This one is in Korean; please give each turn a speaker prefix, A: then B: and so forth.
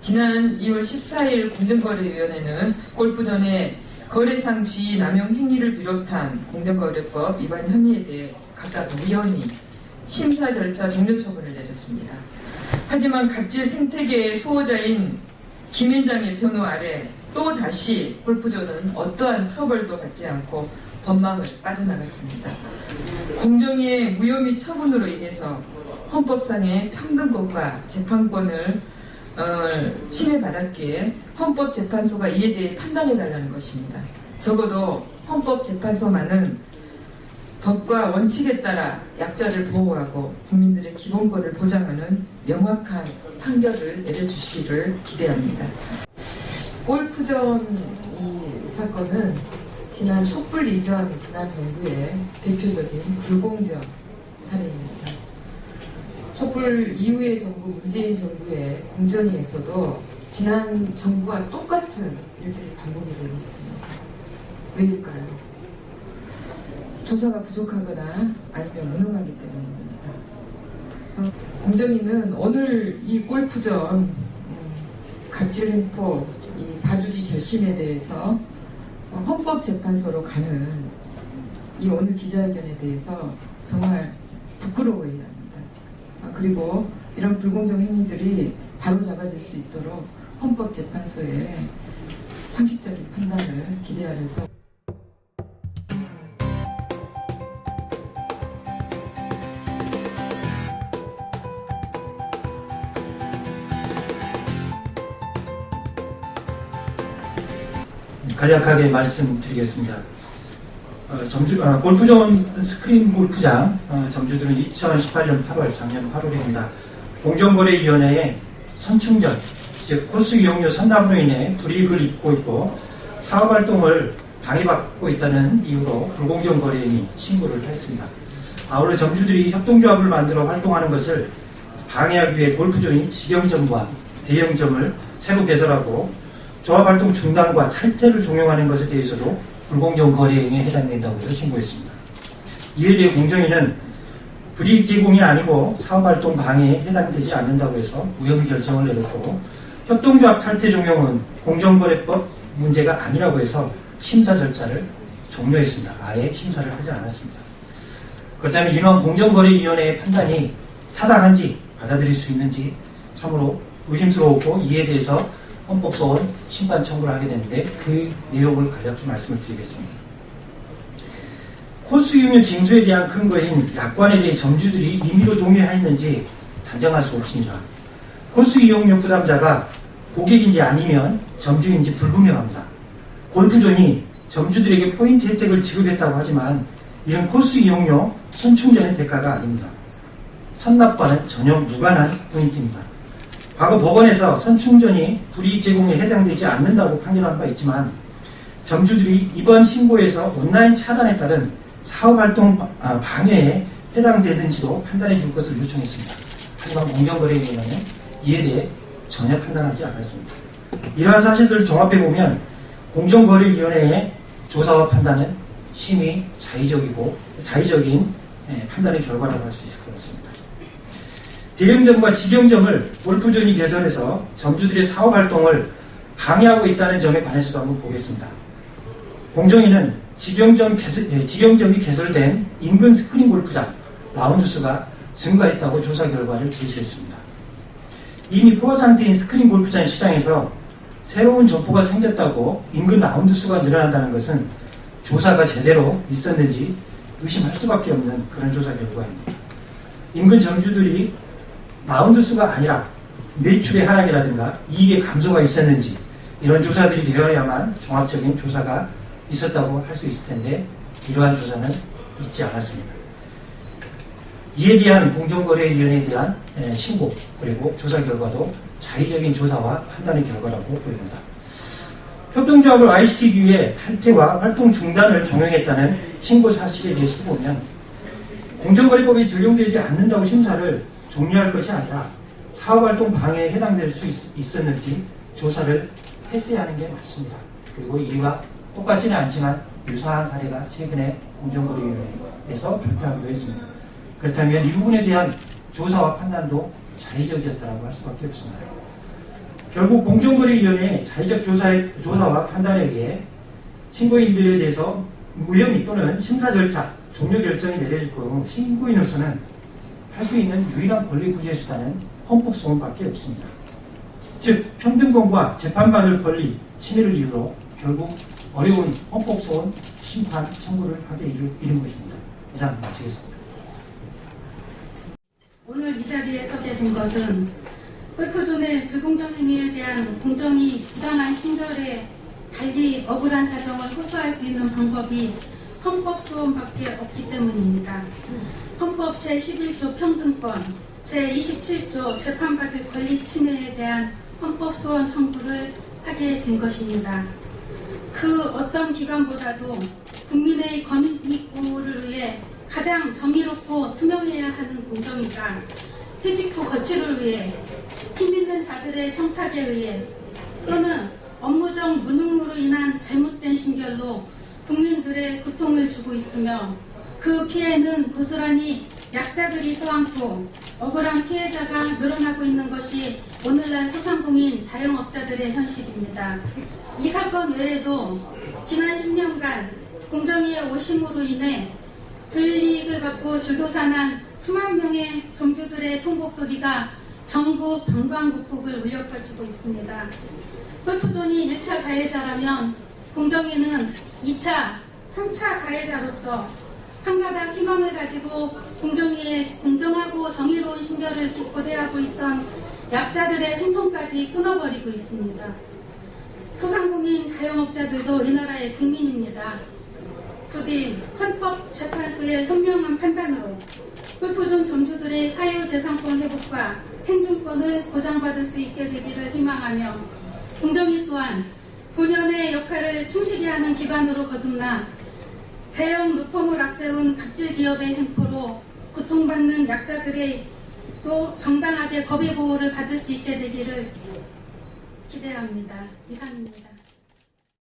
A: 지난 2월 14일 공정거래위원회는 골프전의 거래상 지위 남용 행위를 비롯한 공정거래법 위반 혐의에 대해 각각 무혐의 심사 절차 종료 처분을 내렸습니다. 하지만 갑질 생태계의 수호자인 김 위원장의 변호 아래 또 다시 골프존은 어떠한 처벌도 받지 않고 법망을 빠져나갔습니다. 공정위의 무혐의 처분으로 인해서 헌법상의 평등권과 재판권을 침해받았기에 헌법재판소가 이에 대해 판단해달라는 것입니다. 적어도 헌법재판소만은 법과 원칙에 따라 약자를 보호하고 국민들의 기본권을 보장하는 명확한 판결을 내려주시기를 기대합니다. 골프전 이 사건은 지난 촛불 이전 지난 정부의 대표적인 불공정 사례입니다. 촛불 이후의 정부, 문재인 정부의 공정위에서도 지난 정부와 똑같은 일들이 반복이 되고 있습니다. 왜일까요? 조사가 부족하거나 아니면 무능하기 때문입니다. 공정위는 오늘 이 골프전 갑질 횡포, 이 봐주기 결심에 대해서 헌법재판소로 가는 이 오늘 기자회견에 대해서 정말 부끄러워해야 합니다. 그리고 이런 불공정 행위들이 바로잡아질 수 있도록 헌법재판소의 상식적인 판단을 기대하면서
B: 간략하게 말씀드리겠습니다. 골프존 스크린 골프장 점주들은 2018년 8월, 작년 8월입니다. 공정거래위원회에 선충전, 즉 코스 이용료 선납으로 인해 불이익을 입고 있고 사업활동을 방해받고 있다는 이유로 불공정 거래 행위 신고를 했습니다. 아울러 점주들이 협동조합을 만들어 활동하는 것을 방해하기 위해 골프존이 직영점과 대형점을 새로 개설하고 조합활동 중단과 탈퇴를 종용하는 것에 대해서도 불공정 거래 행위에 해당된다고 해서 신고했습니다. 이에 대해 공정위는 불이익 제공이 아니고 사업활동 방해에 해당되지 않는다고 해서 무혐의 결정을 내렸고, 협동조합 탈퇴 종용은 공정거래법 문제가 아니라고 해서 심사 절차를 종료했습니다. 아예 심사를 하지 않았습니다. 그렇다면 이러한 공정거래위원회의 판단이 타당한지 받아들일 수 있는지 참으로 의심스러웠고, 이에 대해서 헌법소원 심판 청구를 하게 되는데 그 내용을 간략히 말씀을 드리겠습니다. 코스 이용료 징수에 대한 근거인 약관에 대해 점주들이 임의로 동의하였는지 단정할 수 없습니다. 코스 이용료 부담자가 고객인지 아니면 점주인지 불분명합니다. 골프존이 점주들에게 포인트 혜택을 지급했다고 하지만 이런 코스 이용료 선충전의 대가가 아닙니다. 선납과는 전혀 무관한 포인트입니다. 과거 법원에서 선충전이 불이익 제공에 해당되지 않는다고 판결한 바 있지만 점주들이 이번 신고에서 온라인 차단에 따른 사업활동 방해에 해당되는지도 판단해 줄 것을 요청했습니다. 하지만 공정거래위원회는 이에 대해 전혀 판단하지 않았습니다. 이러한 사실들을 종합해보면 공정거래위원회의 조사와 판단은 심히 자의적인 판단의 결과라고 할 수 있을 것 같습니다. 대형점과 직영점을 골프존이 개설해서 점주들의 사업활동을 방해하고 있다는 점에 관해서도 한번 보겠습니다. 공정위는 직영점이 개설된 인근 스크린 골프장 라운드 수가 증가했다고 조사 결과를 제시했습니다. 이미 포화 상태인 스크린 골프장 시장에서 새로운 점포가 생겼다고 인근 라운드 수가 늘어난다는 것은 조사가 제대로 있었는지 의심할 수밖에 없는 그런 조사 결과입니다. 인근 점주들이 라운드 수가 아니라 매출의 하락이라든가 이익의 감소가 있었는지 이런 조사들이 되어야만 종합적인 조사가 있었다고 할 수 있을 텐데 이러한 조사는 있지 않았습니다. 이에 대한 공정거래위원회에 대한 신고 그리고 조사 결과도 자의적인 조사와 판단의 결과라고 보입니다. 협동조합을 와해시키기 위해 탈퇴와 활동 중단을 종용했다는 신고 사실에 대해서 보면 공정거래법에 적용되지 않는다고 심사를 종료할 것이 아니라 사업활동 방해에 해당될 수 있었는지 조사를 했어야 하는 게 맞습니다. 그리고 이와 똑같지는 않지만 유사한 사례가 최근에 공정거래위원회에서 발표하기도 했습니다. 그렇다면 이 부분에 대한 조사와 판단도 자의적이었다고 할 수밖에 없습니다. 결국 공정거래위원회의 자의적 조사와 판단에 의해 신고인들에 대해서 무혐의 또는 심사 절차, 종료 결정이 내려질 경우 신고인으로서는 할 수 있는 유일한 권리 구제 수단은 헌법소원밖에 없습니다. 즉 평등권과 재판받을 권리 침해를 이유로 결국 어려운 헌법소원 심판 청구를 하게 이른 것입니다. 이상 마치겠습니다.
C: 오늘 이 자리에 서게 된 것은 골프존의 불공정 행위에 대한 공정이 부당한 신결에 달리 억울한 사정을 호소할 수 있는 방법이 헌법소원밖에 없기 때문입니다. 헌법 제11조 평등권, 제27조 재판받을 권리 침해에 대한 헌법소원 청구를 하게 된 것입니다. 그 어떤 기관보다도 국민의 권익보호를 위해 가장 정의롭고 투명해야 하는 공정이다. 퇴직 후 거취를 위해 힘있는 자들의 청탁에 의해 또는 업무적 무능으로 인한 잘못된 신결로 국민들의 고통을 주고 있으며 그 피해는 고스란히 약자들이 떠안고 억울한 피해자가 늘어나고 있는 것이 오늘날 소상공인 자영업자들의 현실입니다. 이 사건 외에도 지난 10년간 공정위의 오심으로 인해 불이익을 받고 줄도산한 수만 명의 점주들의 통곡 소리가 전국 방방곡곡을 울려 퍼지고 있습니다. 골프존이 1차 가해자라면 공정위는 2차, 3차 가해자로서 한 가닥 희망을 가지고 공정위의 공정하고 정의로운 신결을 고대하고 있던 약자들의 숨통까지 끊어버리고 있습니다. 소상공인 자영업자들도 이 나라의 국민입니다. 부디 헌법재판소의 현명한 판단으로 골프존 점주들의 사유재산권 회복과 생존권을 보장받을 수 있게 되기를 희망하며 공정위 또한 본연의 역할을 충실히 하는 기관으로 거듭나 대형 로펌을 앞세운 갑질 기업의 횡포로 고통받는 약자들의 또 정당하게 법의 보호를 받을 수 있게 되기를 기대합니다. 이상입니다.